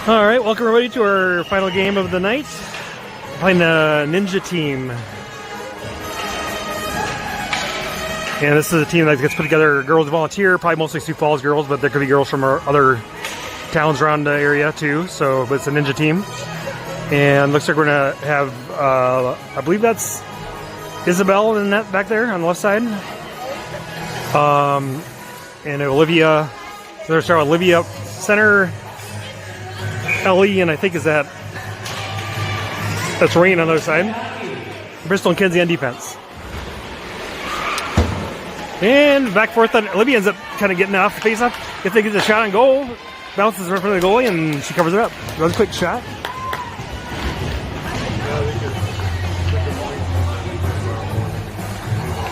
All right, welcome everybody to our final game of the night. Playing the Ninja team. And this is a team that gets put together, girls volunteer, probably mostly Sioux Falls girls, but there could be girls from our other towns around the area too. So, but it's a Ninja team. And looks like we're gonna have, I believe that's Isabel in that back there on the left side. And Olivia, so they're starting with Olivia center, Ellie, and I think that's Rain on the other side. Bristol and Kenzie on defense. And back forth, Olivia ends up kind of getting off the face-off. If they get the shot on goal, bounces right in front of the goalie, and she covers it up. Runs a quick shot.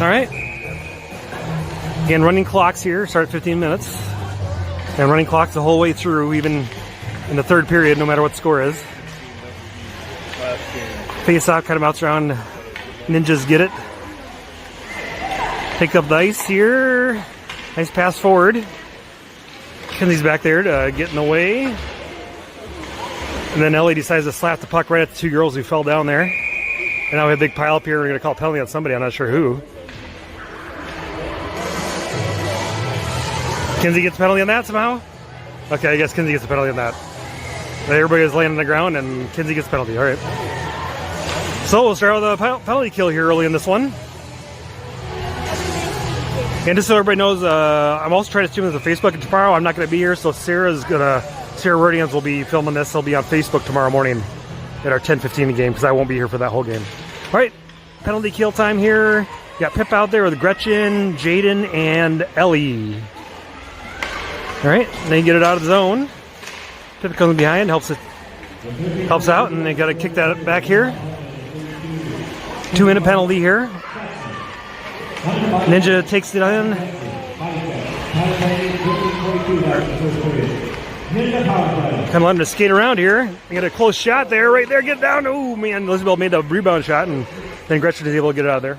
All right. Again, running clocks here. Start at 15 minutes. And running clocks the whole way through, even in the third period, no matter what the score is. Face-off kind of bounce around. Ninjas get it. Pick up the ice here. Nice pass forward. Kenzie's back there to get in the way. And then Ellie decides to slap the puck right at the two girls who fell down there. And now we have a big pile up here. We're going to call a penalty on somebody. I'm not sure who. Kenzie gets a penalty on that somehow? Okay, I guess Kenzie gets a penalty on that. Everybody is laying on the ground and Kenzie gets a penalty. All right. So we'll start with a penalty kill here early in this one. And just so everybody knows, I'm also trying to stream this on Facebook and tomorrow. I'm not going to be here, so Sarah Rodians will be filming this. He'll be on Facebook tomorrow morning at our 10:15 game because I won't be here for that whole game. All right, penalty kill time here. You got Pip out there with Gretchen, Jaden, and Ellie. All right, and then you get it out of the zone. Pip comes behind, helps out, and they got to kick that back here. 2-minute penalty here. Ninja takes it in. Kind of let him to skate around here. They get a close shot there, right there. Get down. Oh man, Elizabeth made a rebound shot, and then Gretchen is able to get it out of there.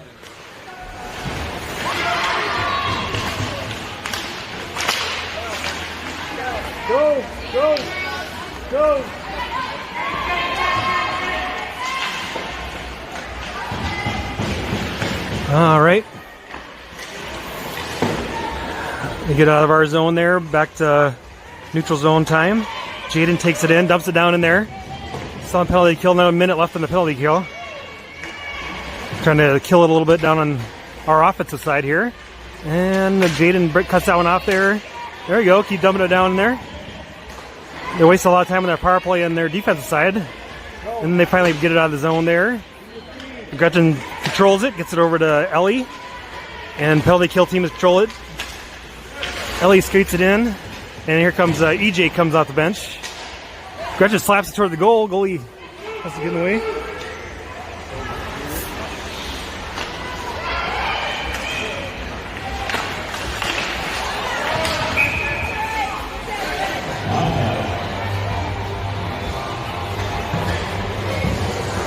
Go, go, go. All right. We get out of our zone there, back to neutral zone time. Jaden takes it in, dumps it down in there. Still on penalty kill, now a minute left in the penalty kill. Trying to kill it a little bit down on our offensive side here. And Jaden cuts that one off there. There we go, keep dumping it down in there. They waste a lot of time on their power play on their defensive side. And then they finally get it out of the zone there. Gretchen controls it, gets it over to Ellie. And penalty kill team is control it. Ellie skates it in. And here comes EJ comes off the bench. Gretchen slaps it toward the goal. Goalie has to get in the way.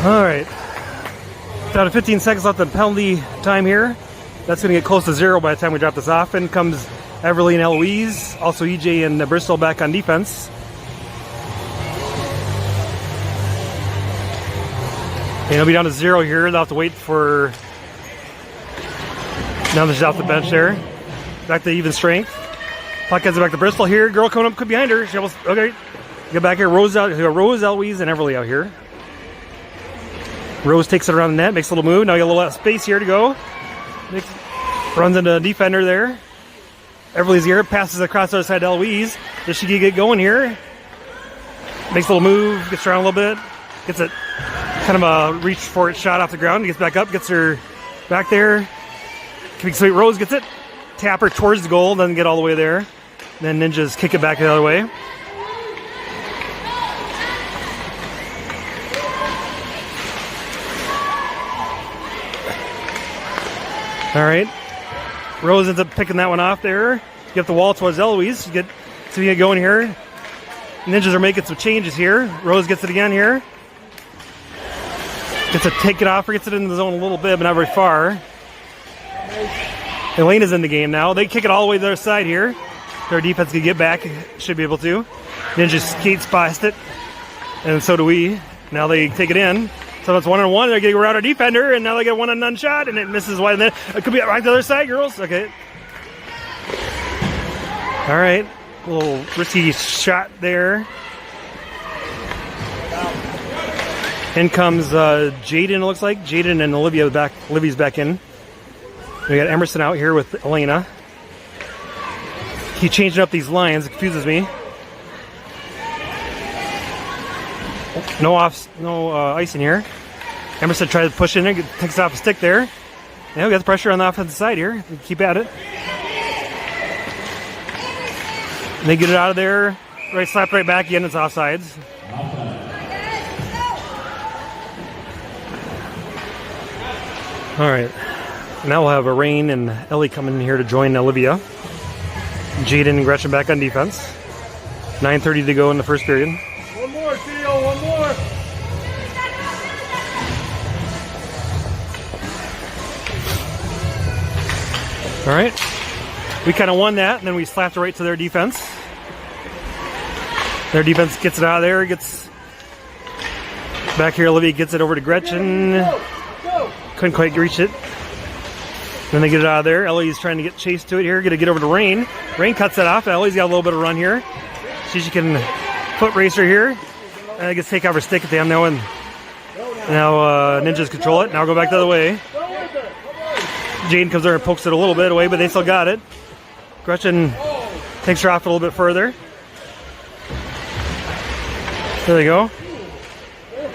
All right. Down to 15 seconds left of penalty time here. That's going to get close to 0 by the time we drop this off. In comes Everly and Eloise. Also EJ and Bristol back on defense. And it'll be down to 0 here. They'll have to wait for... Now they're just off the bench there. Back to even strength. Puck gets it back to Bristol here. Girl coming up behind her. She almost... Okay. Get back here. Rose, Eloise, and Everly out here. Rose takes it around the net, makes a little move. Now you got a little space here to go. Runs into a defender there. Everly's here, passes across the other side to Eloise. Does she get going here? Makes a little move, gets around a little bit. Gets it, kind of a reach for it shot off the ground. Gets back up, gets her back there. Sweet Rose gets it. Tap her towards the goal, doesn't get all the way there. Then Ninjas kick it back the other way. All right. Rose ends up picking that one off there. Get the wall towards Eloise. See if you get going here. Ninjas are making some changes here. Rose gets it again here. Gets to take it off or gets it into the zone a little bit, but not very far. Elena's in the game now. They kick it all the way to their side here. Their defense can get back. Should be able to. Ninja skates past it. And so do we. Now they take it in. So it's 1-on-1. They're getting around our defender. And now they get 1-on-none shot. And it misses wide. And then it could be right to the other side, girls. Okay. All right. A little risky shot there. In comes Jaden, it looks like. Jaden and Olivia back. Olivia's back in. We got Emerson out here with Elena. He's changing up these lines. It confuses me. No icing here. Emerson tries to push in there, takes off a stick there. Yeah, we got the pressure on the offensive side here. Keep at it. And they get it out of there. Right, slapped right back again. It's offsides. All right. Now we'll have Rain and Ellie coming in here to join Olivia. Jaden and Gretchen back on defense. 9:30 to go in the first period. One more, Theo, one more. All right. We kind of won that, and then we slapped it right to their defense. Their defense gets it out of there, gets back here. Olivia gets it over to Gretchen. Couldn't quite reach it. Then they get it out of there. Ellie's trying to get chased to it here. Gonna get over to Rain. Rain cuts it off. Ellie's got a little bit of run here. She can foot race her here. And gets to take off her stick at the end now. And now Ninjas control it. Now go back the other way. Jane comes there and pokes it a little bit away, but they still got it. Gretchen takes her off a little bit further. There they go.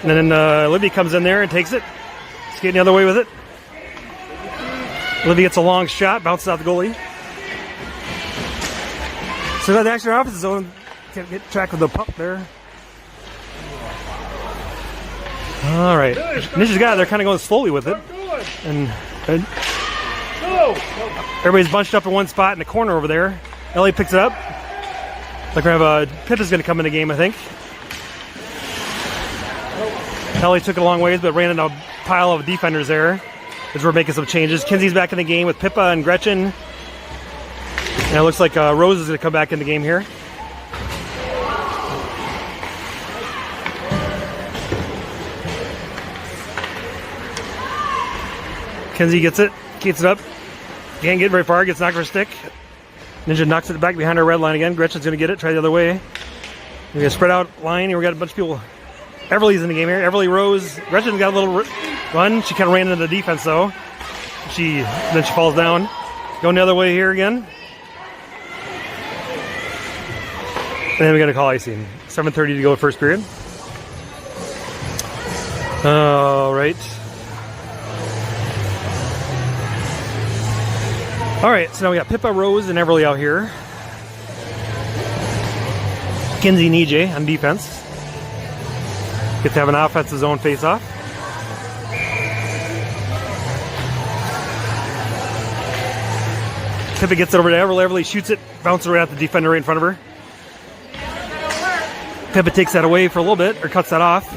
And then Olivia comes in there and takes it. Skating the other way with it. Olivia gets a long shot, bounces out the goalie. So that the extra offensive zone can't get track of the puck there. All right, Ninja's got it. They're kind of going slowly with it, and everybody's bunched up in one spot in the corner over there. Ellie picks it up. Like we have Pippa's going to come in the game, I think. Ellie took it a long ways, but ran into a pile of defenders there as we're making some changes. Kinsey's back in the game with Pippa and Gretchen. And it looks like Rose is going to come back in the game here. Kinsey gets it up. Can't get very far, gets knocked for a stick. Ninja knocks it back behind our red line again. Gretchen's going to get it, try the other way. We're going to spread out line here. We got a bunch of people. Everly's in the game here. Everly, Rose. Gretchen's got a little run. She kind of ran into the defense though. Then she falls down. Going the other way here again. And then we got to call icing. 7:30 to go first period. All right. All right, so now we got Pippa, Rose, and Everly out here. Kinsey and EJ on defense. Get to have an offensive zone face-off. Pippa gets it over to Everly. Everly shoots it, bounces right at the defender right in front of her. Pippa takes that away for a little bit, or cuts that off.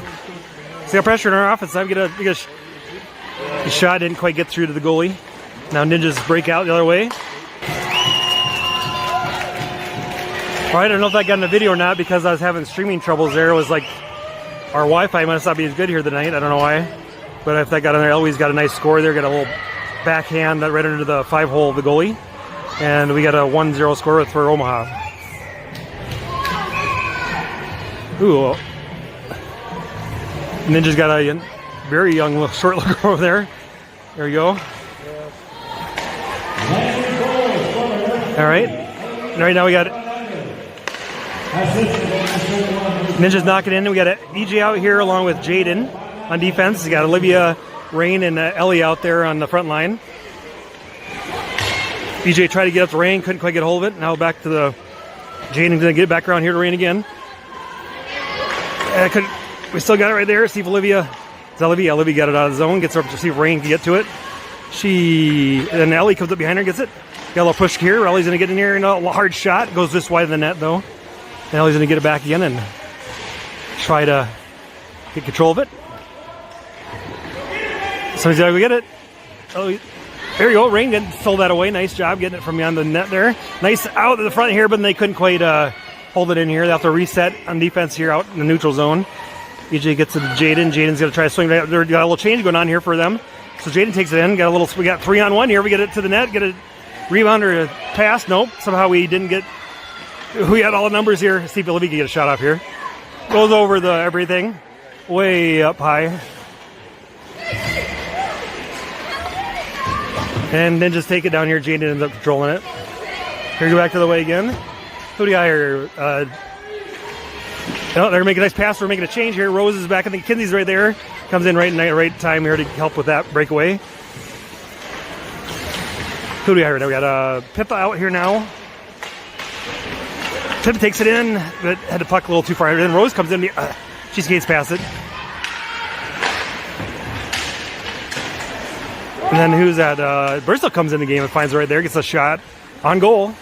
So we got pressure in our offense side. We get a shot, didn't quite get through to the goalie. Now Ninjas break out the other way. All right, I don't know if I got in the video or not because I was having streaming troubles there. It was like our Wi-Fi must not be as good here tonight. I don't know why. But if that got in there, Eloise got a nice score there. Got a little backhand right under the 5-hole of the goalie. And we got a 1-0 score for Omaha. Ooh. Ninja's got a very young, short look over there. There we go. All right. Right now we got Ninja's knocking in. We got EJ out here along with Jaden on defense. We got Olivia, Rain, and Ellie out there on the front line. EJ tried to get up to Rain, couldn't quite get a hold of it. Now back to the Jaden's gonna get it back around here to Rain again. We still got it right there. See if Olivia got it out of the zone. Gets up to see if Rain can get to it. Then Ellie comes up behind her, gets it. Got a little push here. Ellie's going to get in here and a hard shot. Goes this wide of the net though. And Ellie's going to get it back again and try to get control of it. Somebody's got to go get it. There you go. Rain stole that away. Nice job getting it from beyond the net there. Nice out to the front here, but they couldn't quite hold it in here. They have to reset on defense here out in the neutral zone. EJ gets it to Jaden. Jaden's going to try to swing. They got a little change going on here for them. So Jaden takes it in. We got 3-on-1 here. We get it to the net. Get a rebound or a pass. Nope. Somehow we didn't get. We had all the numbers here. See if Olivia can get a shot off here. Goes over the everything. Way up high. And then just take it down here. Jaden ends up controlling it. Here we go back to the way again. Who do you got here? They're going to make a nice pass. We're making a change here. Rose is back. I think Kinsey's right there. Comes in right time here to help with that breakaway. Who do we have here now? We got Pippa out here now. Pippa takes it in, but had the puck a little too far. Then Rose comes in. She skates past it. And then who's that? Bristol comes in the game and finds it right there. Gets a shot on goal.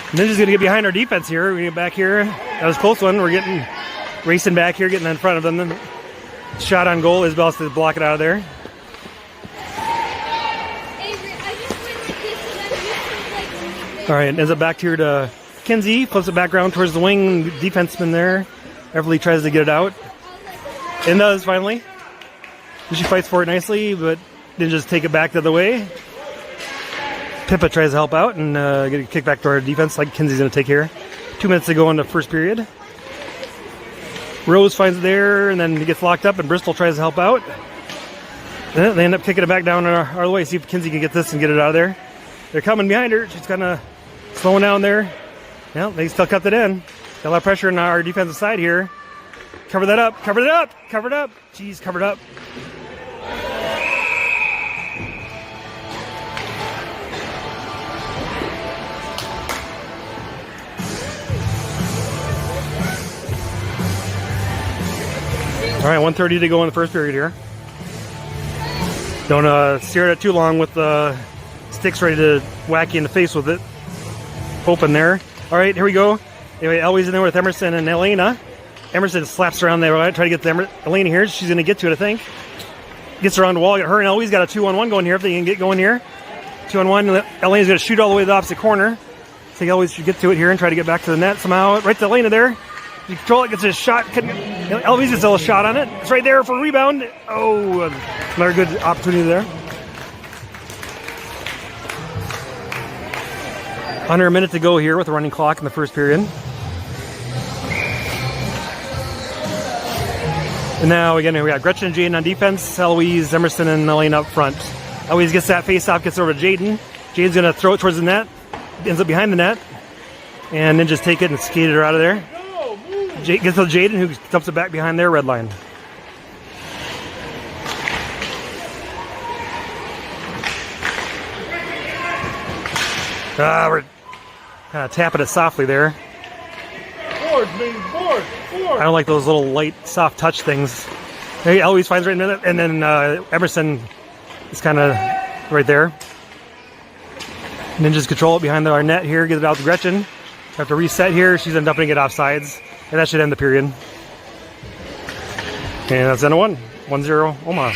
And then just going to get behind our defense here. We get back here. That was a close one. We're getting racing back here, getting in front of them. Then shot on goal. Isabel has to block it out of there. All right, ends up back here to Kinsey. Flips it back around towards the wing. Defenseman there. Everly tries to get it out. And does finally. She fights for it nicely, but then just take it back the other way. Pippa tries to help out and get a kick back to our defense like Kinsey's going to take here. 2 minutes to go in the first period. Rose finds it there and then he gets locked up and Bristol tries to help out. And they end up kicking it back down our way. See if Kinsey can get this and get it out of there. They're coming behind her. She's kind of slowing down there. Well, they still kept it in. Got a lot of pressure on our defensive side here. Cover that up. Cover it up. Cover it up. Jeez, covered up. All right, 1:30 to go in the first period here. Don't steer it too long with the sticks ready to whack you in the face with it. Open there. All right, here we go. Anyway, Elwie's in there with Emerson and Elena. Emerson slaps around there. Right, try to get to Elena here. She's going to get to it, I think. Gets around the wall. Her and Elwie's got a 2-on-1 going here if they can get going here. 2-on-1. Elena's going to shoot all the way to the opposite corner. So Elwie's should get to it here and try to get back to the net somehow. Right to Elena there. You control it, gets a shot. Elwie's gets a little shot on it. It's right there for a rebound. Oh, another good opportunity there. Under a minute to go here with a running clock in the first period. And now again, we got Gretchen and Jaden on defense, Eloise, Emerson, and Elena up front. Eloise gets that face off, gets over to Jaden. Jaden's going to throw it towards the net, ends up behind the net, and then just take it and skate it out of there. Gets to Jaden, who dumps it back behind their red line. We're kind of tapping it softly there. Board, baby, board. I don't like those little light, soft touch things. Hey, Eloise finds right in it, and then Emerson is kind of right there. And then just control it behind our net here, get it out to Gretchen. Have to reset here. She's ended up putting it offsides. And that should end the period. And that's end of 1-0 Omaha.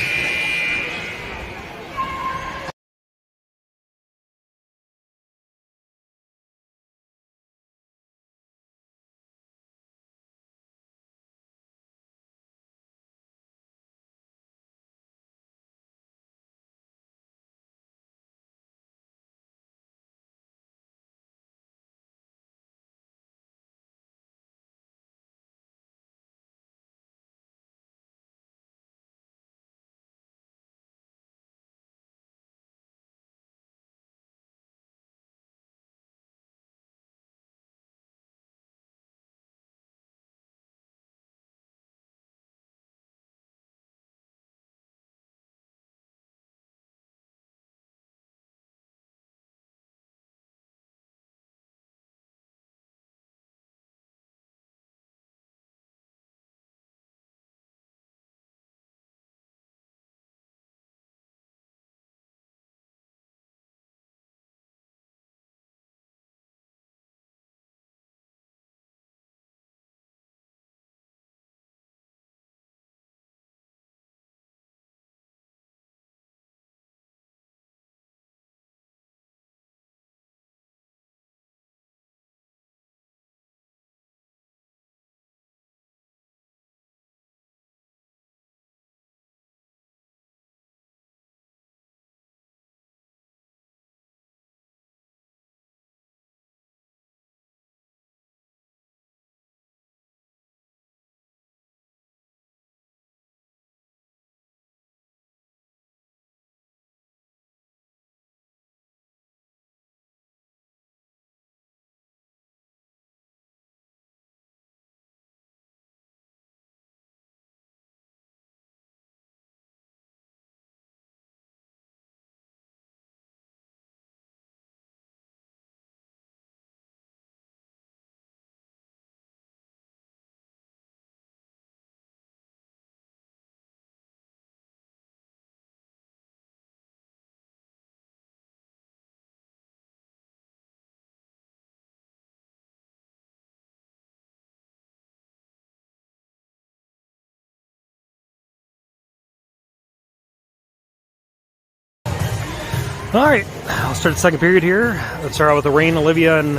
All right, I'll start the second period here. Let's start out with the Rain, Olivia, and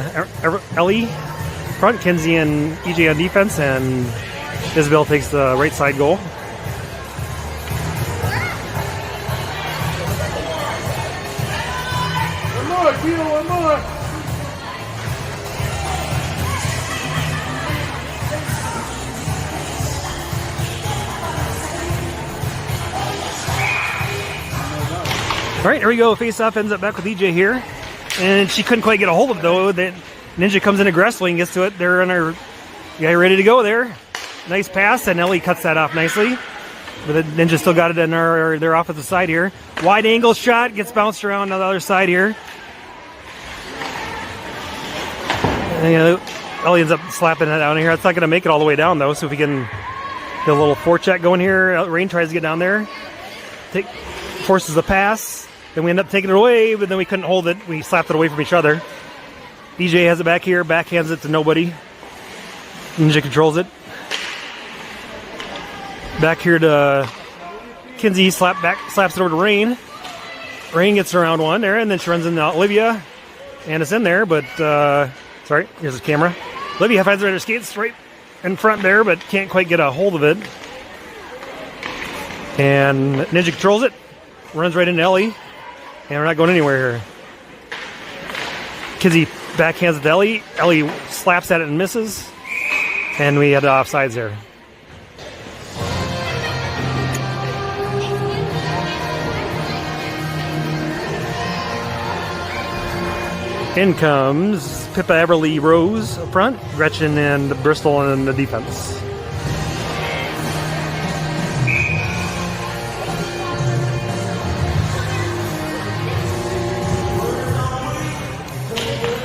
Ellie front, Kinsey and EJ on defense, and Isabel takes the right side goal. One more, Tito, one more. All right, here we go. Face off ends up back with EJ here, and she couldn't quite get a hold of it though. Then Ninja comes in aggressively and gets to it. They're on her guy ready to go there. Nice pass, and Ellie cuts that off nicely. But the Ninja still got it in they're off at the side here. Wide angle shot gets bounced around on the other side here. And, Ellie ends up slapping it down here. It's not going to make it all the way down though. So if we can get a little forecheck going here, Rain tries to get down there, forces the pass. Then we end up taking it away, but then we couldn't hold it. We slapped it away from each other. EJ has it back here, backhands it to nobody. Ninja controls it. Back here to Kinsey, slaps it over to Rain. Rain gets around one there, and then she runs into Olivia, and it's in there, but, sorry, here's the camera. Olivia finds her skates right in front there, but can't quite get a hold of it. And Ninja controls it, runs right into Ellie. And we're not going anywhere here. Kinsey backhands it to Ellie. Ellie slaps at it and misses. And we had offsides there. In comes Pippa, Everly, Rose up front. Gretchen and Bristol in the defense.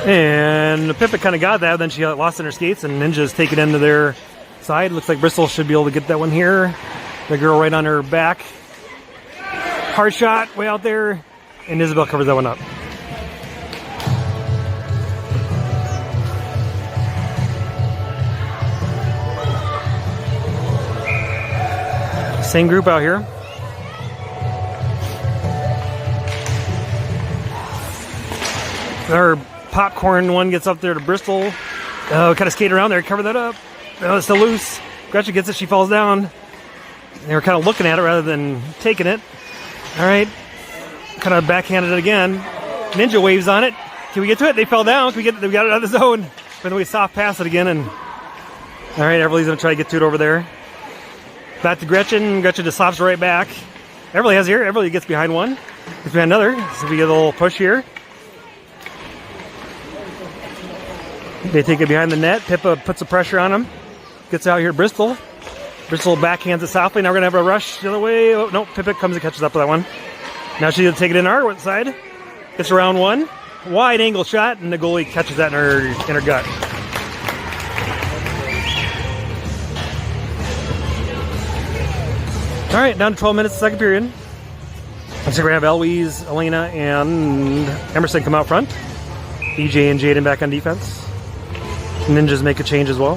And Pippa kind of got that, then she lost in her skates, and Ninja's take it into their side. Looks like Bristol should be able to get that one here. The girl right on her back. Hard shot, way out there, and Isabel covers that one up. Same group out here. Our popcorn one gets up there to Bristol. Kind of skate around there, cover that up. Oh, it's still loose. Gretchen gets it, she falls down. They were kind of looking at it rather than taking it. All right, kind of backhanded it again. Ninja waves on it. Can we get to it? They fell down. We got it out of the zone. But then we soft pass it again, and all right, Everly's gonna try to get to it over there. Back to Gretchen. Gretchen just slaps right back. Everly has here. Everly gets behind one. Gets behind another. So we get a little push here. They take it behind the net. Pippa puts the pressure on them. Gets out here. Bristol. Bristol backhands it softly. Now we're going to have a rush the other way. Oh, no. Pippa comes and catches up with that one. Now she's going to take it in our side. Gets around one. Wide angle shot, and the goalie catches that in her gut. All right, down to 12 minutes, second period. So we're going to have Eloise, Elena, and Emerson come out front. EJ and Jaden back on defense. Ninjas make a change as well.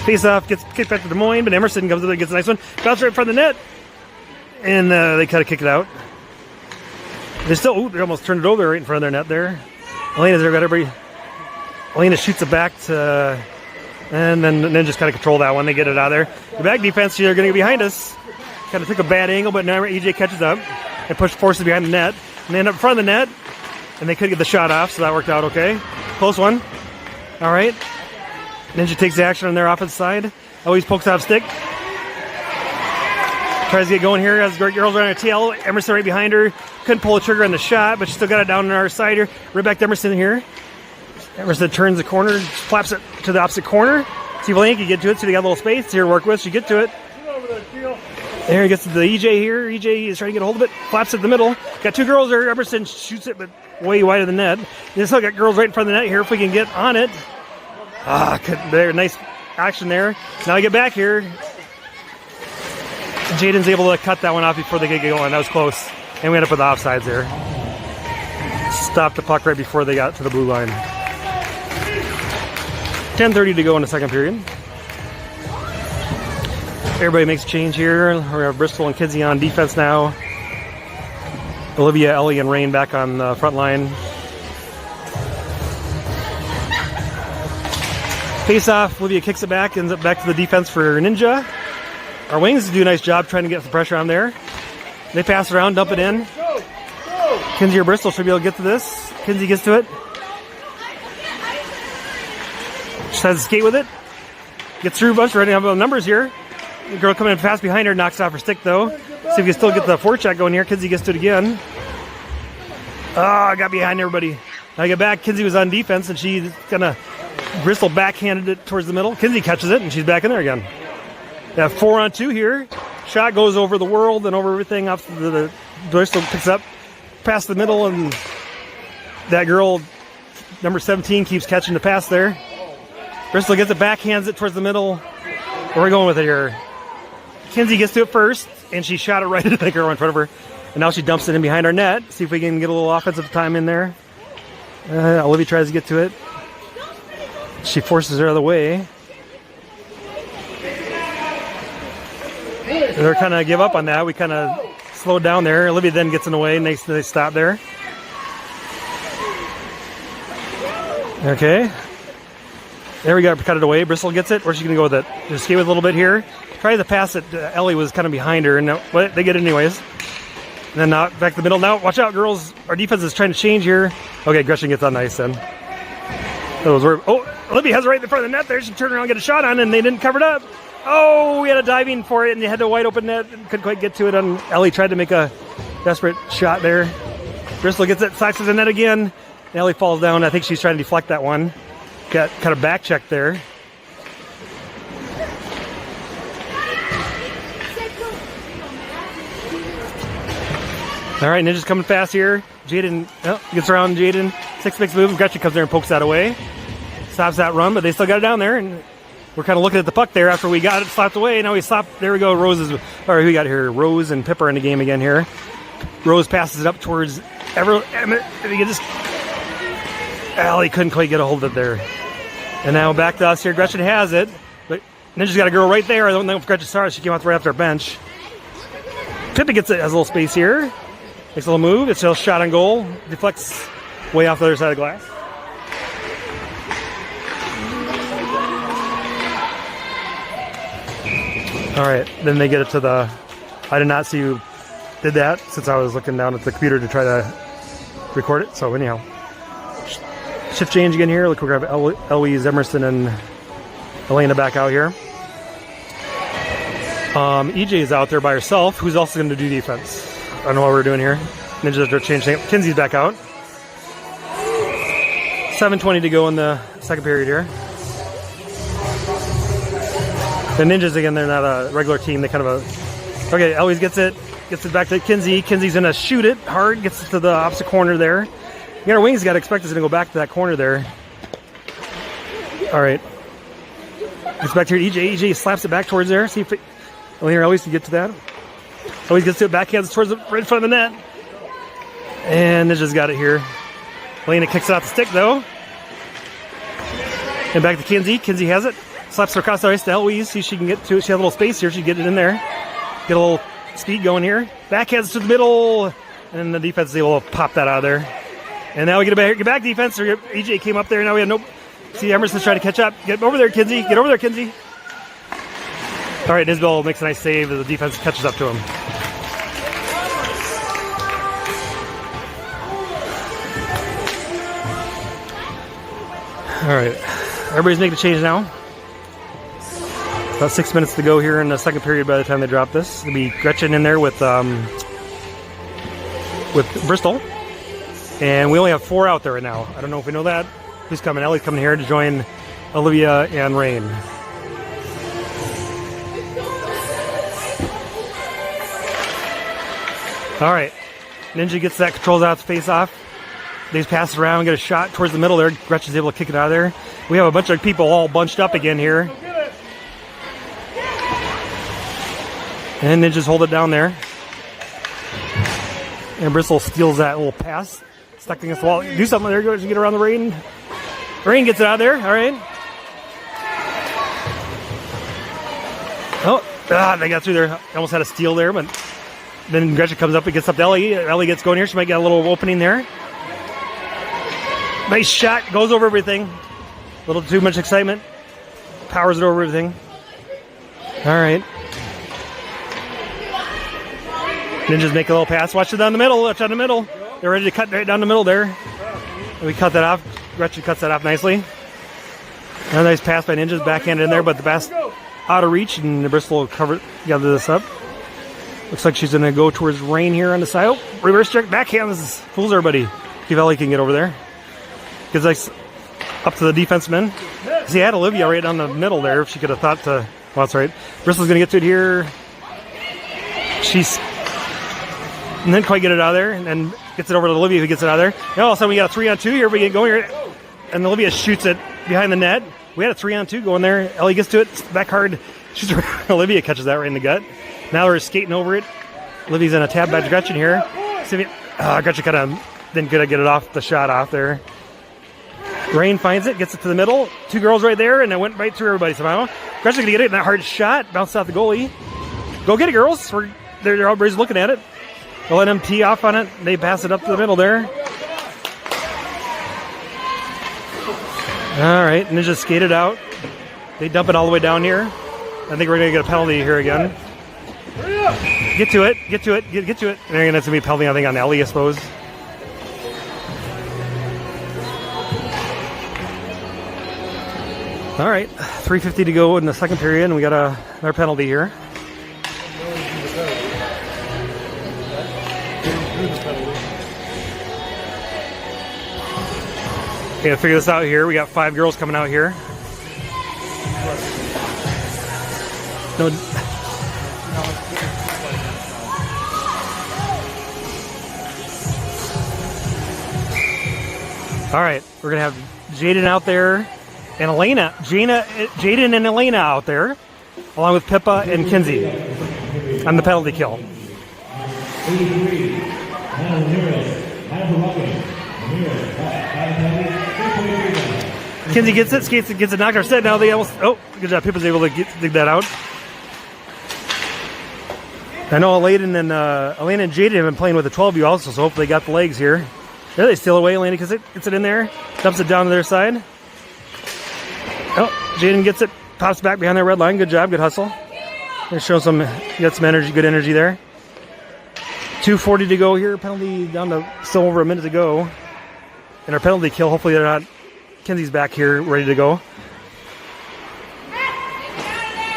Face-off gets kicked back to Des Moines, but Emerson comes up and gets a nice one. Bounce right in front of the net. And they kind of kick it out. They almost turned it over right in front of their net there. Elena's there, got everybody. Elena shoots it back to... And then Ninjas kind of control that one. They get it out of there. The back defense here are going to get behind us. Kind of took a bad angle, but now EJ catches up and forces behind the net. And they end up in front of the net. And they could get the shot off, so that worked out okay. Close one. All right. Ninja takes the action on their offensive side. Always pokes out stick. Tries to get going here as girls are on her tail. Emerson right behind her. Couldn't pull the trigger on the shot, but she still got it down on our side here. Right back to Emerson here. Emerson turns the corner, flaps it to the opposite corner. See if Lane can get to it. See they got a little space here to work with. She get to it. There he gets to the EJ here. EJ is trying to get a hold of it. Flaps it in the middle. Got two girls there. Emerson shoots it, but way wide of the net. They still got girls right in front of the net here. If we can get on it. There, nice action there. Now we get back here. Jaden's able to cut that one off before they get going. That was close. And we end up with the offsides there. Stopped the puck right before they got to the blue line. 10:30 to go in the second period. Everybody makes a change here. We have Bristol and Kinsey on defense now. Olivia, Ellie, and Rain back on the front line. Face off, Olivia kicks it back, ends up back to the defense for Ninja. Our wings do a nice job trying to get some pressure on there. They pass it around, dump it in. Kinsey or Bristol should be able to get to this. Kinsey gets to it. She has to skate with it. Gets through a bunch, running out of numbers here. The girl coming in fast behind her, knocks off her stick though. See if we can still get the forecheck going here. Kinsey gets to it again. I got behind everybody. I get back. Kinsey was on defense and she's gonna Bristol backhanded it towards the middle. Kinsey catches it and she's back in there again. They have 4-on-2 here. Shot goes over the world and over everything. Off the Bristol picks up past the middle and that girl, number 17, keeps catching the pass there. Bristol gets it back, hands it towards the middle. Where are we going with it here? Kinsey gets to it first, and she shot it right into the girl in front of her. And now she dumps it in behind our net. See if we can get a little offensive time in there. Olivia tries to get to it. She forces her out of the way. They're kind of give up on that. We kind of slowed down there. Olivia then gets in the way, and they stop there. Okay. There we go, cut it away. Bristol gets it. Where's she going to go with it? Just skate with a little bit here. Try to pass it. Ellie was kind of behind her, and now, they get it anyways. And then now back to the middle. Now, watch out, girls. Our defense is trying to change here. Okay, Gretchen gets on ice then. Olivia has it right in front of the net there. She turned around and get a shot on, and they didn't cover it up. Oh, we had a diving for it, and they had a wide open net. Couldn't quite get to it. And Ellie tried to make a desperate shot there. Bristol gets it, sacks the net again. Ellie falls down. I think she's trying to deflect that one. Got kind of back check there. All right, Ninja's coming fast here. Jaden gets around Jaden. 6-6 move. Gretchen comes there and pokes that away. Stops that run, but they still got it down there. And we're kind of looking at the puck there after we got it slapped away. Now we stop. There we go. We got here. Rose and Pipper in the game again here. Rose passes it up towards Allie couldn't quite get a hold of it there. And now back to us here. Gretchen has it, but Ninja's got a girl right there. I don't know if Gretchen saw her. She came out right after our bench. Pippa gets it, has a little space here. Makes a little move. It's a shot on goal. Deflects way off the other side of the glass. All right, then they get it to the... I did not see who did that since I was looking down at the computer to try to record it. So anyhow, shift change again here. Look, we're going to have Eloise, Emerson, and Elena back out here. EJ is out there by herself. Who's also going to do defense? I don't know what we're doing here. Ninjas are changing. Kinsey's back out. 7:20 to go in the second period here. The Ninjas, again, they're not a regular team. They kind of okay, Eloise gets it back to Kinsey. Kinsey's going to shoot it hard. Gets it to the opposite corner there. Our wings got to expect it's going to go back to that corner there. All right. Gets back here to EJ. EJ slaps it back towards there. See if Eloise can get to that. Eloise gets to it, backhands towards the right in front of the net. And Ninja's got it here. Elena kicks it off the stick, though. And back to Kinsey. Kinsey has it. Slaps her across the ice to Eloise. See if she can get to it. She has a little space here. She can get it in there. Get a little speed going here. Backhands to the middle. And the defense is able to pop that out of there. And now we get back defense. EJ came up there. Now we have no... See, Emerson's trying to catch up. Get over there, Kinsey. Get over there, Kinsey. All right, Nisbel makes a nice save as the defense catches up to him. All right, everybody's making a change now. About 6 minutes to go here in the second period by the time they drop this. It'll be Gretchen in there with Bristol. And we only have 4 out there right now. I don't know if we know that. Who's coming? Ellie's coming here to join Olivia and Rain. All right. Ninja gets that, controls out the face-off. They just pass it around, get a shot towards the middle there. Gretchen's able to kick it out of there. We have a bunch of people all bunched up again here. And Ninjas hold it down there. And Bristol steals that little pass. Stuck against the wall. Do something there. Go get around the Rain. Rain gets it out of there. All right. Oh, They got through there. Almost had a steal there, but then Gretchen comes up and gets up to Ellie. Ellie gets going here. She might get a little opening there. Nice shot. Goes over everything. A little too much excitement. Powers it over everything. All right. Ninjas make a little pass. Watch it down the middle. Watch down the middle. They're ready to cut right down the middle there. And we cut that off. Gretchen cuts that off nicely. A nice pass by Ninjas. Backhand in there, but the pass out of reach. And Bristol will gather this up. Looks like she's going to go towards Rain here on the side. Oh, reverse check. Backhand. This fools everybody. Kivelli can get over there. Gets like up to the defenseman. See, I had Olivia right down the middle there. If she could have thought to... Well, that's right. Bristol's going to get to it here. She's... And then quite get it out of there. And then gets it over to Olivia who gets it out of there. And all of a sudden we got a 3-on-2 here. We get going here. And Olivia shoots it behind the net. We had a 3-on-2 going there. Ellie gets to it. Back hard. Olivia catches that right in the gut. Now we're skating over it. Olivia's in a tab by Gretchen here. Gretchen kind of didn't get it off the shot off there. Rain finds it, gets it to the middle. Two girls right there, and it went right through everybody somehow. Gretchen's going to get it in that hard shot. Bounced off the goalie. Go get it, girls. They're everybody's looking at it. They'll let them tee off on it. They pass it up to the middle there. All right, and they just skate it out. They dump it all the way down here. I think we're going to get a penalty here again. Get to it. Get to it. Get to it. And they're going to be a penalty, I think, on Ellie, I suppose. All right, 3:50 to go in the second period, and we got another penalty here. Okay, to figure this out here, we got 5 girls coming out here. No. All right, we're gonna have Jaden out there. And Jaden and Elena out there, along with Pippa and Kinsey on the penalty kill. Kinsey gets it, skates it, gets it knocked off. Now they almost, oh, good job. Pippa's able to dig that out. I know Elena and Jaden have been playing with the 12U also, so hopefully they got the legs here. There they steal away. Elena gets it in there, dumps it down to their side. Oh, Jaden gets it, pops back behind their red line. Good job, good hustle. Gonna show got some energy, good energy there. 2:40 to go here. Penalty down to still over a minute to go. And our penalty kill, hopefully they're not. Kenzie's back here, ready to go.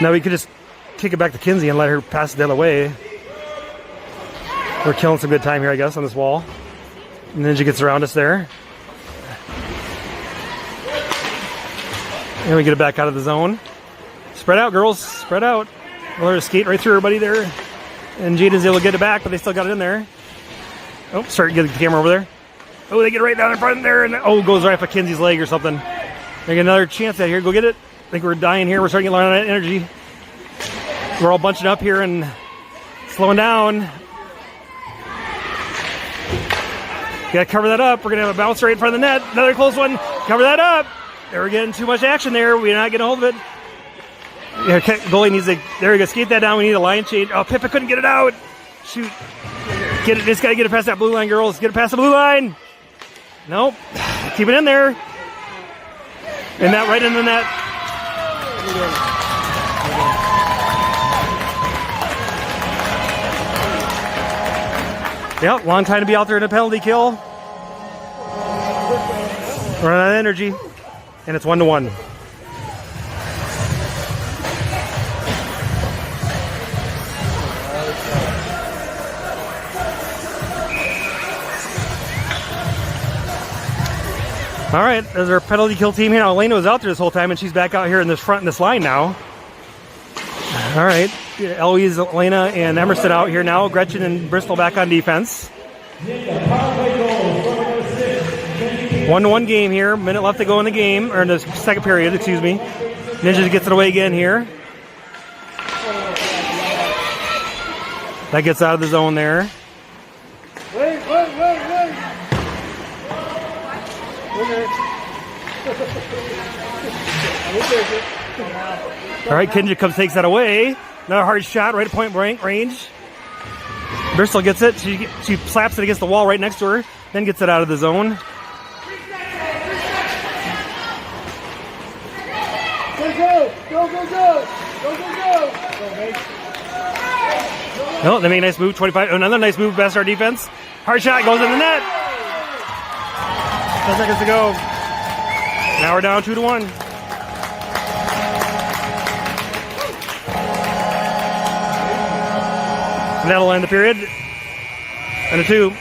Now we could just kick it back to Kinsey and let her pass it the other way. We're killing some good time here, I guess, on this wall. And then she gets around us there. And we get it back out of the zone. Spread out, girls. Spread out. We'll let her skate right through everybody there. And Jaden's able to get it back, but they still got it in there. Oh, start getting the camera over there. Oh, they get right down in front there. And goes right for Kinsey's leg or something. They get another chance out here. Go get it. I think we're dying here. We're starting to get a lot of energy. We're all bunching up here and slowing down. Got to cover that up. We're going to have a bounce right in front of the net. Another close one. Cover that up. We're getting too much action there. We're not getting a hold of it. Yeah, goalie needs to. There we go. Skate that down. We need a line change. Oh, Pippa couldn't get it out. Shoot. Get it. Just got to get it past that blue line, girls. Get it past the blue line. Nope. Keep it in there. And that right in the net. Yep, long time to be out there in a penalty kill. Run out of energy. And it's 1-1. All right, there's our penalty kill team here. Now, Elena was out there this whole time, and she's back out here in this front in this line now. All right, Eloise, Elena, and Emerson out here now. Gretchen and Bristol back on defense. 1-1 game here. Minute left to go in the game, or in the second period, excuse me. Ninjas gets it away again here. That gets out of the zone there. Wait. All right, Kendra takes that away. Another hard shot right at point blank range. Bristol gets it. She slaps it against the wall right next to her, then gets it out of the zone. Go. No, they make a nice move. 25. Another nice move. Best our defense. Hard shot goes in the net. 10 seconds to go. Now we're down 2-1. And that'll end the period. And a 2.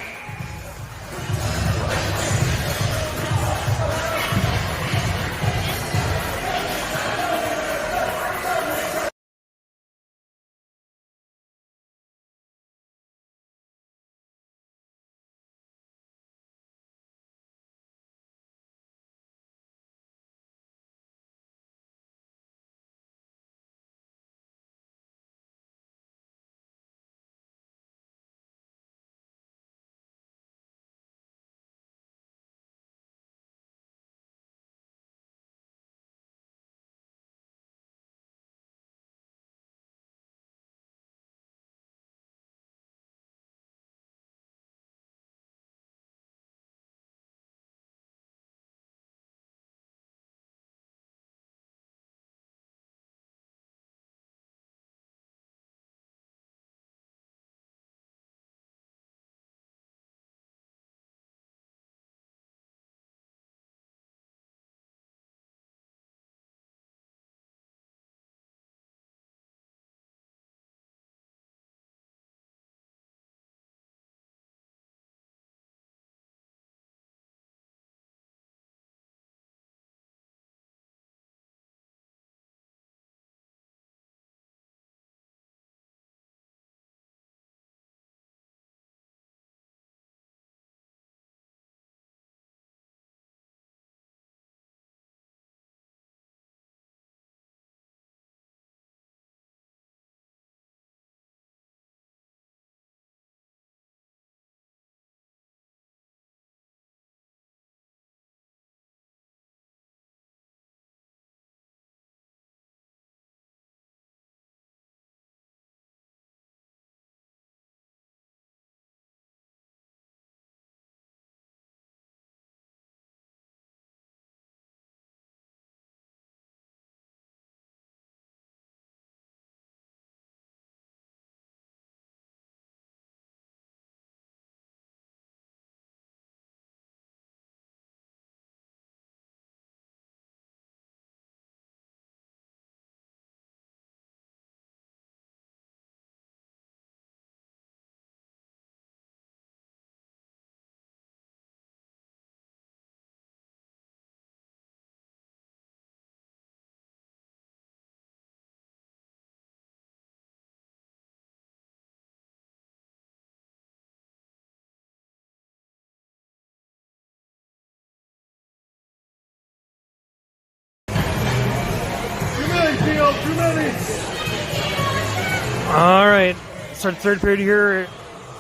All right. Start the third period here.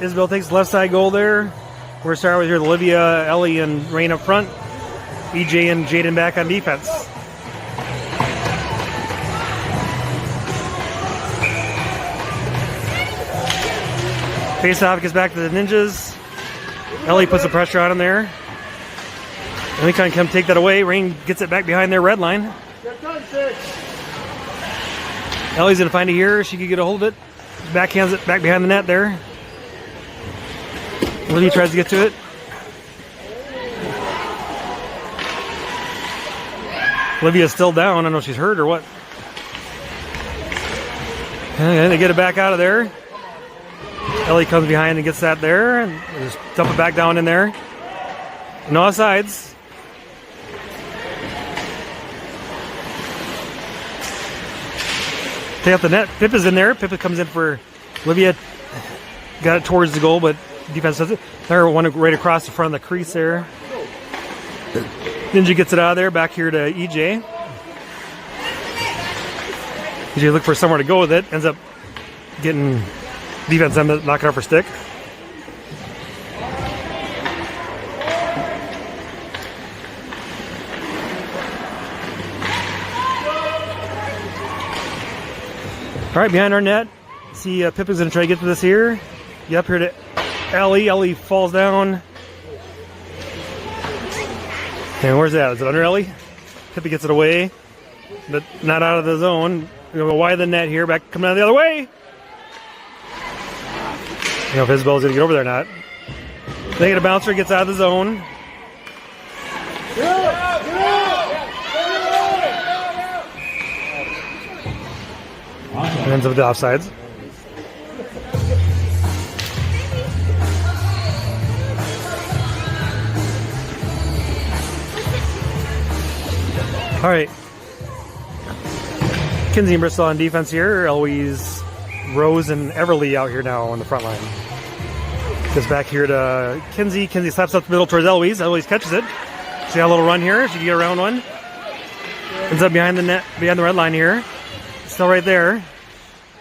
Isabel takes the left side goal there. We're going to start with here Olivia, Ellie, and Rain up front. EJ and Jaden back on defense. Face-off gets back to the Ninjas. Ellie puts the pressure on him there. Ellie can come take that away. Rain gets it back behind their red line. Ellie's going to find it here. She could get a hold of it. Backhands it back behind the net there. Olivia tries to get to it. Olivia's still down. I don't know if she's hurt or what. And they get it back out of there. Ellie comes behind and gets that there. And just dump it back down in there. No offsides. Take out the net. Pippa's in there. Pippa comes in for Olivia. Got it towards the goal, but defense does it. There, one right across the front of the crease there. Ninja gets it out of there. Back here to EJ. EJ look for somewhere to go with it. Ends up getting defense ends up knocking off her stick. All right, behind our net. See, Pippa's going to try to get to this here. Get up here to Ellie. Ellie falls down. And where's that? Is it under Ellie? Pippa gets it away, but not out of the zone. We're going to go wide of the net here. Back coming down the other way. I don't know if Isabel's going to get over there or not. They get a bouncer, gets out of the zone. And ends up with the offsides. All right. Kinsey and Bristol on defense here. Eloise, Rose, and Everly out here now on the front line. Gets back here to Kinsey. Kinsey slaps up the middle towards Eloise. Eloise catches it. See a little run here. She can get around one. Ends up behind the net, behind the red line here. Still right there.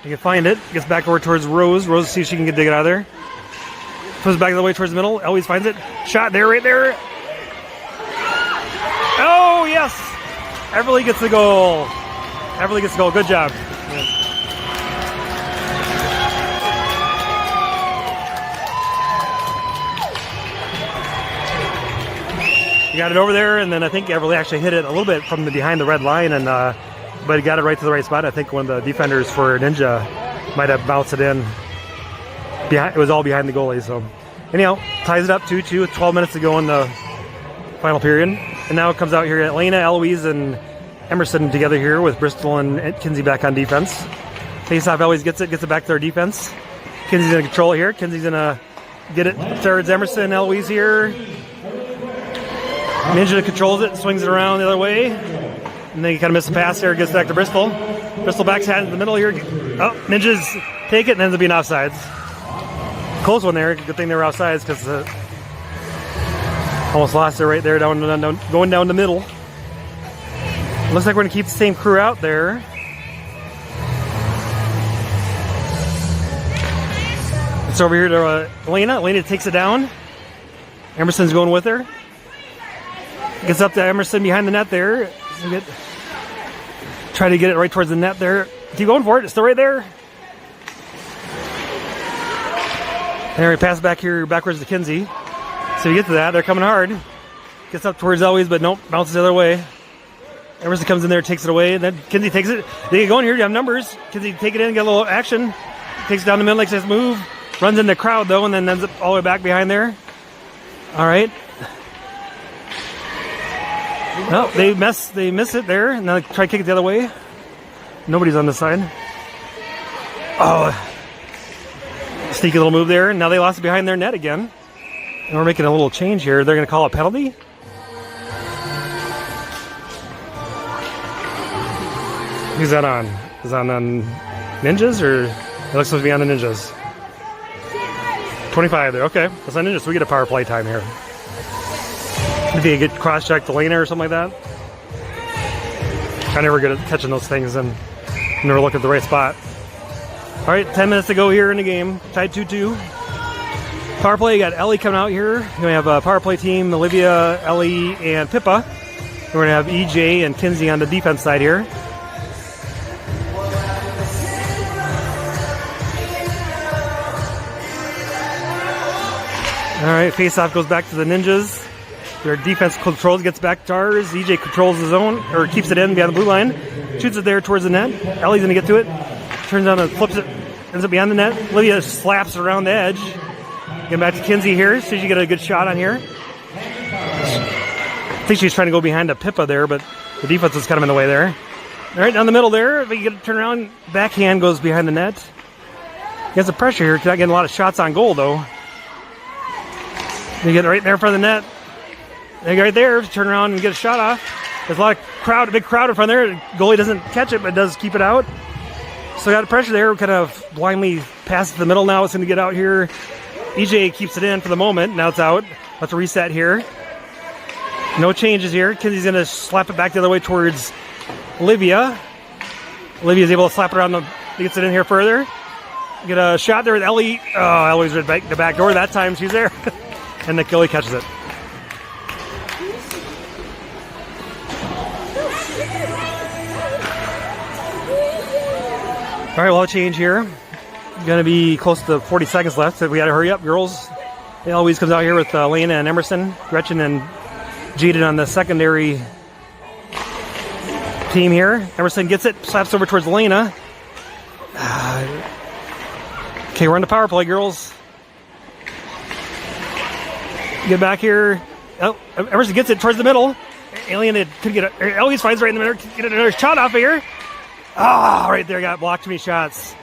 You can find it. Gets back over towards Rose. Rose, see if she can dig it out of there. Puts it back the way towards the middle. Eloise finds it. Shot there, right there. Oh, yes! Everly gets the goal. Everly gets the goal. Good job. He got it over there, and then I think Everly actually hit it a little bit from the behind the red line, and but he got it right to the right spot. I think one of the defenders for Ninja might have bounced it in. It was all behind the goalie. So anyhow, ties it up 2-2 with 12 minutes to go in the final period. And now it comes out here at Elena, Eloise, and Emerson together here with Bristol and Kinsey back on defense. Face off, Eloise gets it back to their defense. Kinsey's going to control it here. Kinsey's going to get it towards Emerson, Eloise here. Ninja controls it, swings it around the other way. And then you kind of miss the pass there, gets back to Bristol. Bristol backs hat in the middle here. Oh, Ninjas take it and ends up being offsides. Close one there. Good thing they were offsides because almost lost it right there, going down the middle. Looks like we're going to keep the same crew out there. It's over here to Elena. Elena takes it down. Emerson's going with her. Gets up to Emerson behind the net there. Try to get it right towards the net there. Keep going for it. It's still right there. And we pass back here backwards to Kinsey. So you get to that. They're coming hard. Gets up towards Eloise, but nope. Bounces the other way. Emerson comes in there, takes it away. And then Kinsey takes it. They get going here. You have numbers. Kinsey take it in, get a little action. Takes it down the middle, makes this move. Runs in the crowd, though, and then ends up all the way back behind there. All right. No, they miss it there, and now they try to kick it the other way. Nobody's on this side. Oh, sneaky little move there. Now they lost it behind their net again. And we're making a little change here. They're going to call a penalty. Who's that on? Is that on Ninjas, or it looks supposed to be on the Ninjas? 25 there. Okay, that's on Ninjas. So we get a power play time here. Maybe a good cross-check to Lena or something like that. I'm never good at catching those things and never look at the right spot. All right, 10 minutes to go here in the game. Tied 2-2. Power play, you got Ellie coming out here. We have a power play team, Olivia, Ellie, and Pippa. We're going to have EJ and Kinsey on the defense side here. All right, face-off goes back to the Ninjas. Their defense controls, gets back to ours. EJ controls the zone, or keeps it in behind the blue line. Shoots it there towards the net. Ellie's going to get to it. Turns on and flips it. Ends up behind the net. Olivia slaps around the edge. Get back to Kinsey here. See if she get a good shot on here. I think she's trying to go behind a Pippa there, but the defense is kind of in the way there. All right, down the middle there. If you get to turn around, backhand goes behind the net. He has the pressure here. Not getting a lot of shots on goal, though. You get right there in front of the net. They go right there, turn around and get a shot off. There's a big crowd in front there. The goalie doesn't catch it, but does keep it out. So got pressure there. Kind of blindly pass it to the middle now. It's going to get out here. EJ keeps it in for the moment. Now it's out. Let's reset here. No changes here. Kinsey's going to slap it back the other way towards Olivia. Olivia's able to slap it around. Gets it in here further. Get a shot there with Ellie. Oh, Ellie's right back the back door. That time she's there. And the goalie catches it. All right, we'll have a change here. Going to be close to 40 seconds left, so we got to hurry up. Girls, Eloise comes out here with Lena and Emerson, Gretchen and Jaden on the secondary team here. Emerson gets it, slaps over towards Lena. Okay, we're on the power play, girls. Get back here. Oh, Emerson gets it towards the middle. Alien couldn't get it. Eloise finds right in the middle. Get another shot off of here. Ah, right there, got blocked me shots.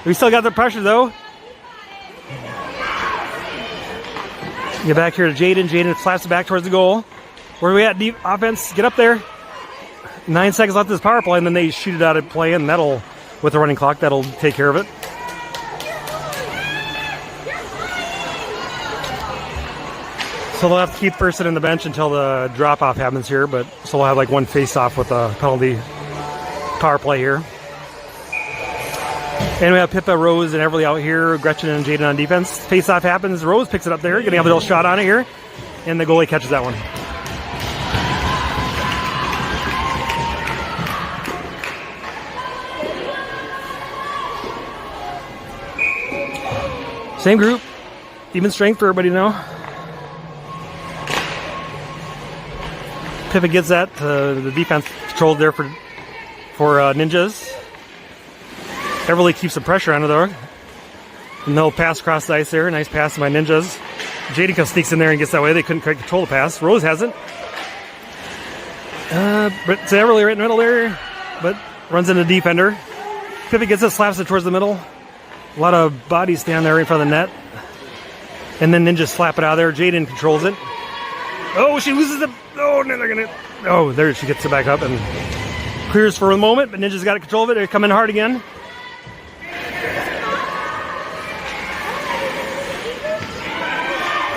We still got the pressure though. Get back here to Jaden. Jaden slaps it back towards the goal. Where are we at? Deep offense. Get up there. 9 seconds left of this power play, and then they shoot it out of play, and that'll, with the running clock, that'll take care of it. So they'll have to keep the person in the bench until the drop-off happens here, but so we'll have like one face-off with a penalty power play here. And we have Pippa, Rose, and Everly out here. Gretchen and Jaden on defense. Face-off happens. Rose picks it up there, getting a little shot on it here, and the goalie catches that one. Same group, even strength for everybody now. Pippa gets that. The defense controlled there for Ninjas. Everly keeps the pressure on it though. No pass across the ice there. Nice pass by Ninjas. Jaden sneaks in there and gets that way. They couldn't quite control the pass. Rose hasn't. It's Everly right in the middle there, but runs into the defender. Pippa gets it, slaps it towards the middle. A lot of bodies stand there right in front of the net. And then Ninjas slap it out of there. Jaden controls it. Oh, she loses it. Oh, no, they're going to... Oh, there she gets it back up and clears for a moment, but Ninjas got control of it. They're coming hard again.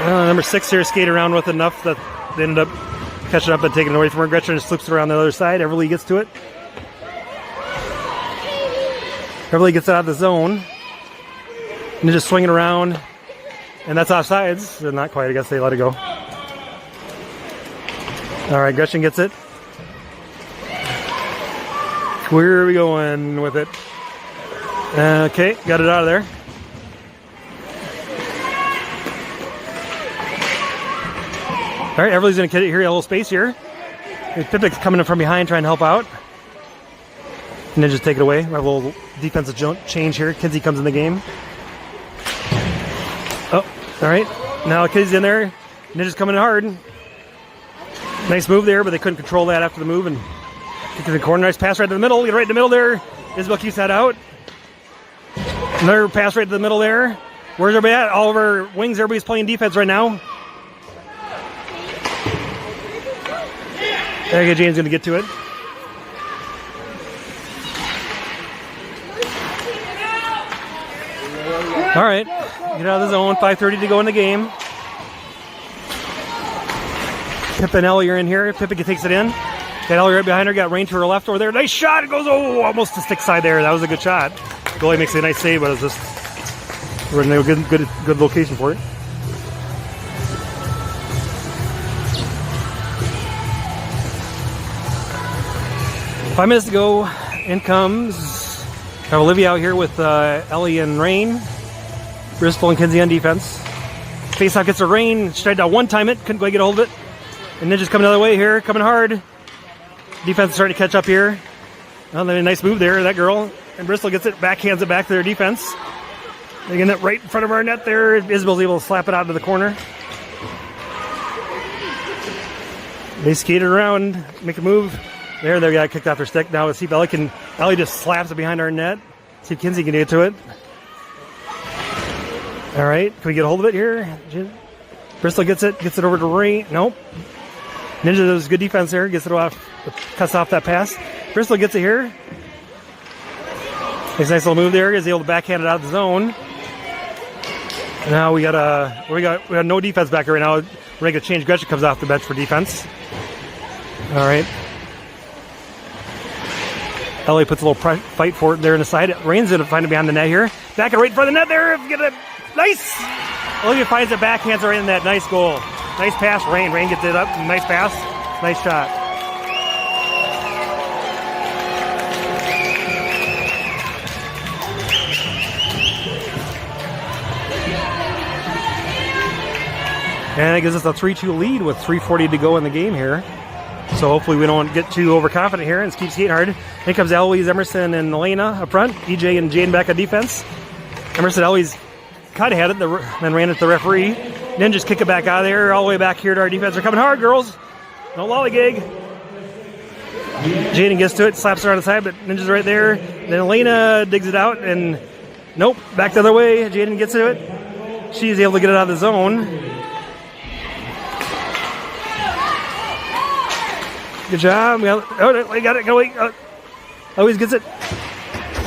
Number 6 here skated around with enough that they ended up catching up and taking it away from her. Gretchen just slips around the other side. Everly gets to it. Everly gets it out of the zone. Ninjas swinging around. And that's offsides. Not quite. I guess they let it go. All right, Gretchen gets it. Where are we going with it? Okay, got it out of there. All right, Everly's going to get it here, a little space here. Pipic's coming in from behind trying to help out. And then just take it away. We have a little defensive change here. Kinsey comes in the game. Oh, all right. Now Kinsey's in there. Ninja's coming in hard. Nice move there, but they couldn't control that after the move. And kick in the corner. Nice pass right to the middle. Get right in the middle there. Isabel keeps that out. Another pass right to the middle there. Where's everybody at? All of our wings, everybody's playing defense right now. There you go, Jane's going to get to it. All right, get out of the zone. 5:30 to go in the game. Pippa and Ellie are in here. Pippa takes it in. Got Ellie right behind her. Got Rain to her left over there. Nice shot. It goes almost to stick side there. That was a good shot. Goalie makes a nice save, but it's just we're in a good location for it. Five minutes to go. In comes Olivia out here with Ellie and Rain. Bristol and Kinsey on defense. Faceoff gets a Rain. She tried to one-time it. Couldn't quite get a hold of it. And Ninja's coming the other way here. Coming hard. Defense is starting to catch up here. Oh, then a nice move there, that girl. And Bristol gets it, backhands it back to their defense. They get it right in front of our net there. Isabel's able to slap it out to the corner. They skated around, make a move. There, they got kicked off their stick. Now let's see if Ellie just slaps it behind our net. See if Kinsey can get to it. All right, can we get a hold of it here? Bristol gets it over to Rain. Nope. Ninja does good defense there, gets it off, cuts off that pass. Bristol gets it here. Nice little move there. Is able to backhand it out of the zone. Now we got no defense back here right now. We're going to change. Gretchen comes off the bench for defense. All right. Ellie puts a little fight for it there in the side. Rain's going to find it behind the net here. Back it right in front of the net there. Get it. Nice. Olivia finds it, backhands it right in that. Nice goal. Nice pass, Rain. Rain gets it up. Nice pass. Nice shot. And it gives us a 3-2 lead with 3:40 to go in the game here. So hopefully we don't get too overconfident here and keep skating hard. Here comes Eloise, Emerson, and Elena up front. EJ and Jaden back on defense. Emerson always kind of had it, then ran it to the referee. Ninjas kick it back out of there, all the way back here to our defense. They're coming hard, girls. No lollygag. Jaden gets to it, slaps her on the side, but Ninja's right there. Then Elena digs it out, and nope, back the other way. Jaden gets to it. She's able to get it out of the zone. Good job. We got it. Go wait. Always gets it.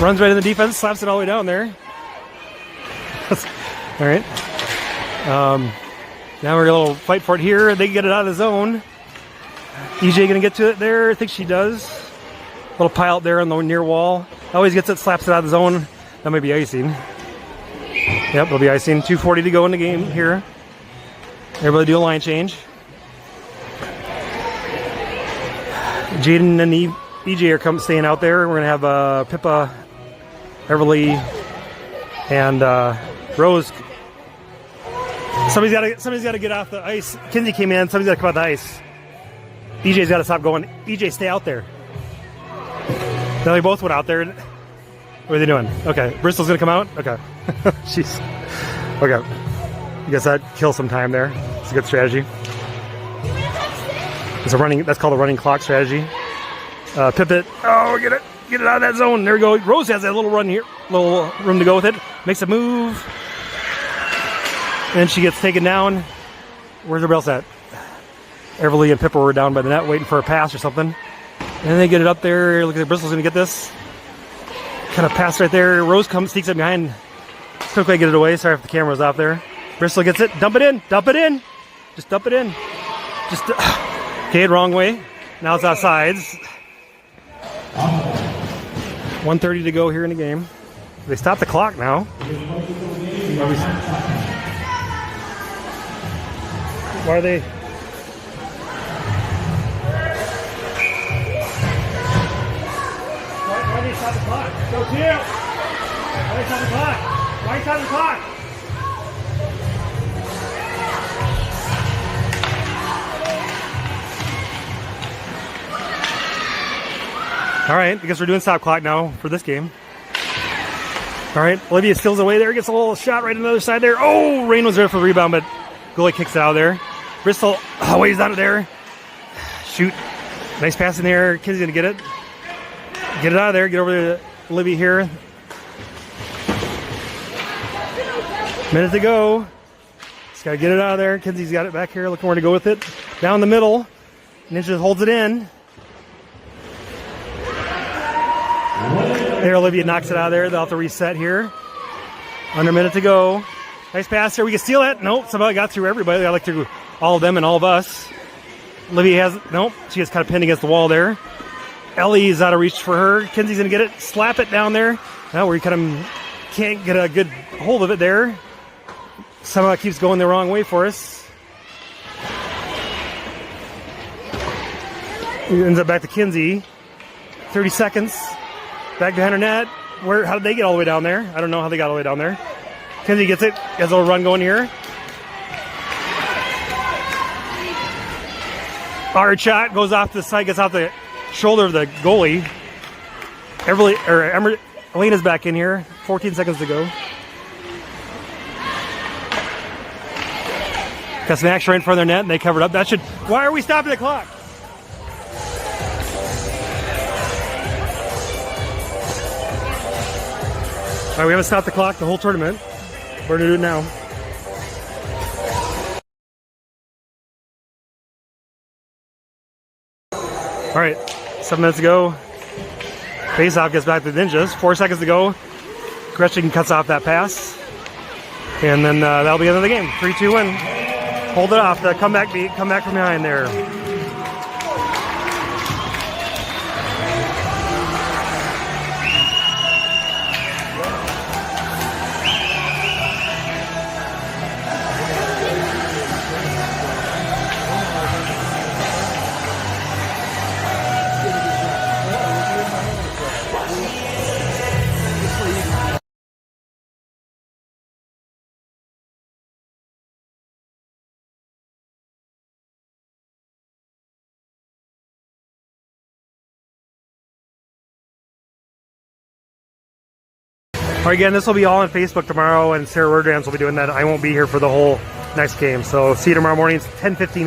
Runs right in the defense, slaps it all the way down there. All right. Now we're going to little fight for it here. They get it out of the zone. EJ going to get to it there. I think she does. A little pile up there on the near wall. Always gets it, slaps it out of the zone. That might be icing. Yep, it'll be icing. 2:40 to go in the game here. Everybody do a line change. Jaden and EJ are staying out there. We're going to have Pippa, Everly, and Rose. Somebody's got to get off the ice. Kinsey came in. Somebody's got to come out the ice. EJ's got to stop going. EJ, stay out there. Now they both went out there. What are they doing? Okay, Bristol's going to come out? Okay. Jeez. Okay. I guess that kills some time there. It's a good strategy. That's called a running clock strategy. Pipit. Oh, get it out of that zone. There we go. Rose has that little run here, little room to go with it. Makes a move. And she gets taken down. Where's everybody else at? Everly and Pippa were down by the net waiting for a pass or something. And they get it up there. Look at Bristol's going to get this. Kind of pass right there. Rose sneaks up behind. Quickly get it away. Sorry if the camera was off there. Bristol gets it. Dump it in. Dump it in. Just dump it in. Just... Okay, wrong way. Now it's offsides. 1:30 to go here in the game. They stopped the clock now. Why are they? Why did they stop the clock? Go Teal! Why did they stop the clock? Why did they stop the clock? All right, I guess we're doing stop clock now for this game. All right, Olivia steals away there, gets a little shot right on the other side there. Oh, Rain was there for the rebound, but goalie kicks it out of there. Bristol waves out of there. Shoot. Nice pass in there. Kid's going to get it. Get it out of there. Get over to Olivia here. Minute to go. Just got to get it out of there. Kinsey's got it back here, looking where to go with it. Down the middle. Ninja holds it in. There, Olivia knocks it out of there. They'll have to reset here. Under a minute to go. Nice pass here. We can steal that. Nope. Somebody got through everybody. I like through all of them and all of us. Olivia has... Nope. She gets kind of pinned against the wall there. Ellie is out of reach for her. Kinsey's going to get it. Slap it down there. Now where you kind of can't get a good hold of it there. Somehow it keeps going the wrong way for us. It ends up back to Kinsey. 30 seconds. Back behind her net. How did they get all the way down there? I don't know how they got all the way down there. Kinsey gets it. Has a little run going here. Hard shot goes off the side, gets off the shoulder of the goalie. Elena's back in here. 14 seconds to go. Got some action right in front of their net, and they covered up. Why are we stopping the clock? All right, we haven't stopped the clock the whole tournament. We're going to do it now. All right, 7 minutes to go. Face-off gets back to the Ninjas. 4 seconds to go. Gretchen cuts off that pass. And then that'll be the end of the game. 3-2 win. Hold it off. The come back from behind there. All right, again, this will be all on Facebook tomorrow, and Sarah Wordrands will be doing that. I won't be here for the whole next game. So see you tomorrow morning. It's 10:15.